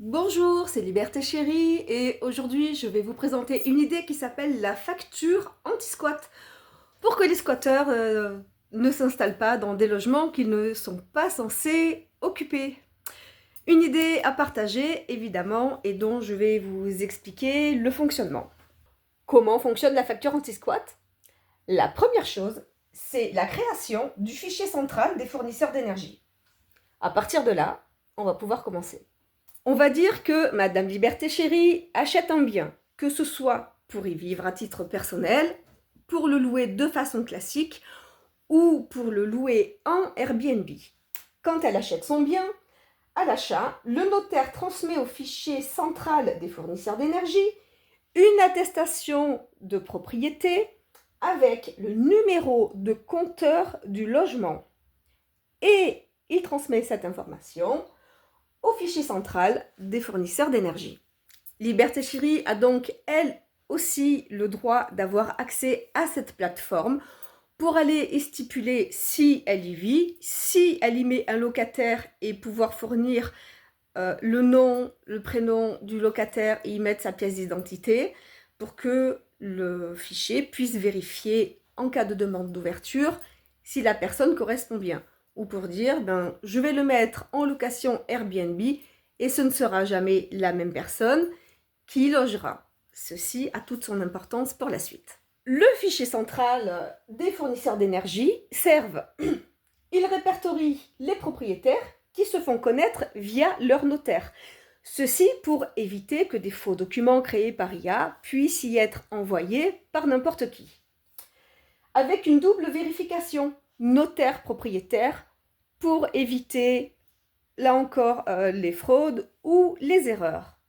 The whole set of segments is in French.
Bonjour, c'est Liberté Chérie et aujourd'hui je vais vous présenter une idée qui s'appelle la facture anti-squat pour que les squatteurs ne s'installent pas dans des logements qu'ils ne sont pas censés occuper. Une idée à partager évidemment et dont je vais vous expliquer le fonctionnement. Comment fonctionne la facture anti-squat? La première chose, c'est la création du fichier central des fournisseurs d'énergie. À partir de là, on va pouvoir commencer. On va dire que Madame Liberté Chérie achète un bien, que ce soit pour y vivre à titre personnel, pour le louer de façon classique ou pour le louer en Airbnb. Quand elle achète son bien, à l'achat, le notaire transmet au fichier central des fournisseurs d'énergie une attestation de propriété avec le numéro de compteur du logement. Et il transmet cette information au fichier central des fournisseurs d'énergie. Liberté Chérie a donc, elle aussi, le droit d'avoir accès à cette plateforme pour aller y stipuler si elle y vit, si elle y met un locataire et pouvoir fournir le nom, le prénom du locataire et y mettre sa pièce d'identité pour que le fichier puisse vérifier en cas de demande d'ouverture si la personne correspond bien. Ou pour dire, je vais le mettre en location Airbnb et ce ne sera jamais la même personne qui y logera. Ceci a toute son importance pour la suite. Le fichier central des fournisseurs d'énergie serve. Il répertorie les propriétaires qui se font connaître via leur notaire. Ceci pour éviter que des faux documents créés par IA puissent y être envoyés par n'importe qui. Avec une double vérification notaire-propriétaire pour éviter, là encore, les fraudes ou les erreurs.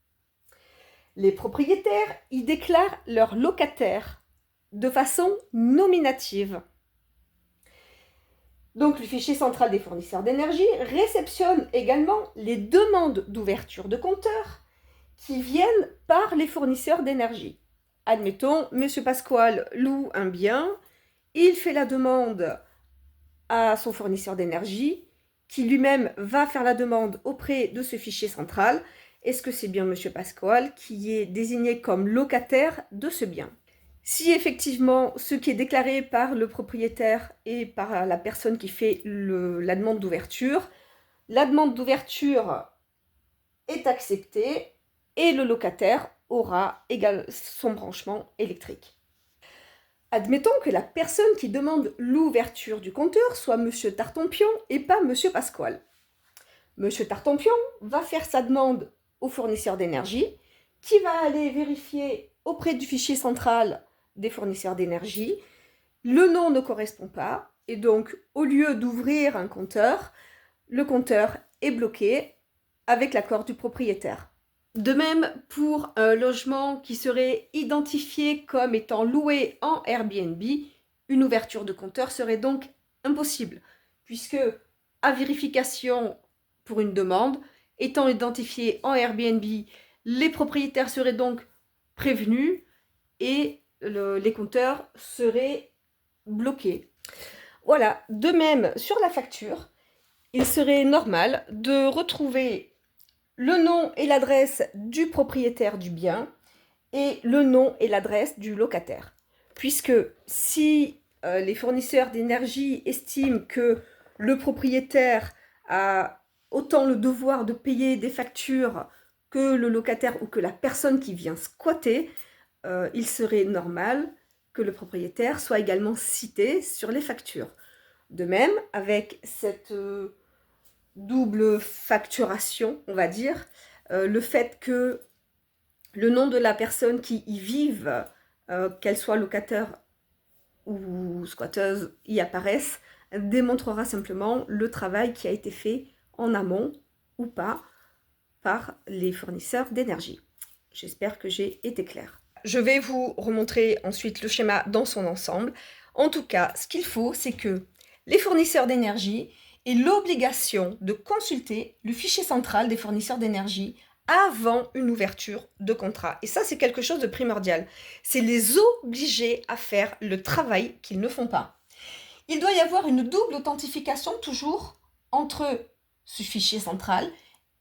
Les propriétaires y déclarent leurs locataires de façon nominative. Donc le fichier central des fournisseurs d'énergie réceptionne également les demandes d'ouverture de compteurs qui viennent par les fournisseurs d'énergie. Admettons, M. Pasquale loue un bien, il fait la demande à son fournisseur d'énergie, qui lui-même va faire la demande auprès de ce fichier central. Est-ce que c'est bien M. Pasquale qui est désigné comme locataire de ce bien? Si effectivement ce qui est déclaré par le propriétaire et par la personne qui fait la demande d'ouverture est acceptée et le locataire aura son branchement électrique. Admettons que la personne qui demande l'ouverture du compteur soit M. Tartampion et pas M. Pasquale. M. Tartampion va faire sa demande au fournisseur d'énergie qui va aller vérifier auprès du fichier central des fournisseurs d'énergie. Le nom ne correspond pas et donc au lieu d'ouvrir un compteur, le compteur est bloqué avec l'accord du propriétaire. De même, pour un logement qui serait identifié comme étant loué en Airbnb, une ouverture de compteur serait donc impossible, puisque à vérification pour une demande, étant identifié en Airbnb, les propriétaires seraient donc prévenus et les compteurs seraient bloqués. Voilà, de même, sur la facture, il serait normal de retrouver le nom et l'adresse du propriétaire du bien et le nom et l'adresse du locataire. Puisque si les fournisseurs d'énergie estiment que le propriétaire a autant le devoir de payer des factures que le locataire ou que la personne qui vient squatter, il serait normal que le propriétaire soit également cité sur les factures. De même, avec cette double facturation, on va dire, le fait que le nom de la personne qui y vive, qu'elle soit locataire ou squatteuse, y apparaisse, démontrera simplement le travail qui a été fait en amont ou pas par les fournisseurs d'énergie. J'espère que j'ai été claire. Je vais vous remontrer ensuite le schéma dans son ensemble. En tout cas, ce qu'il faut, c'est que les fournisseurs d'énergie aient l'obligation de consulter le fichier central des fournisseurs d'énergie avant une ouverture de contrat. Et ça, c'est quelque chose de primordial. C'est les obliger à faire le travail qu'ils ne font pas. Il doit y avoir une double authentification toujours entre ce fichier central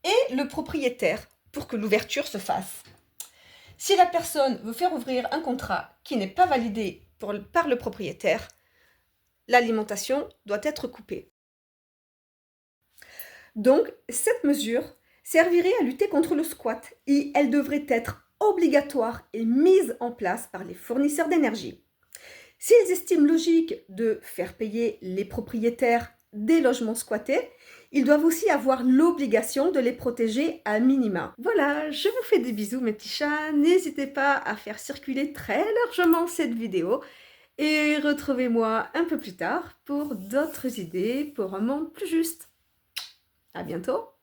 et le propriétaire pour que l'ouverture se fasse. Si la personne veut faire ouvrir un contrat qui n'est pas validé par le propriétaire, l'alimentation doit être coupée. Donc, cette mesure servirait à lutter contre le squat et elle devrait être obligatoire et mise en place par les fournisseurs d'énergie. S'ils estiment logique de faire payer les propriétaires des logements squattés, ils doivent aussi avoir l'obligation de les protéger à minima. Voilà, je vous fais des bisous mes petits chats, n'hésitez pas à faire circuler très largement cette vidéo et retrouvez-moi un peu plus tard pour d'autres idées pour un monde plus juste. À bientôt!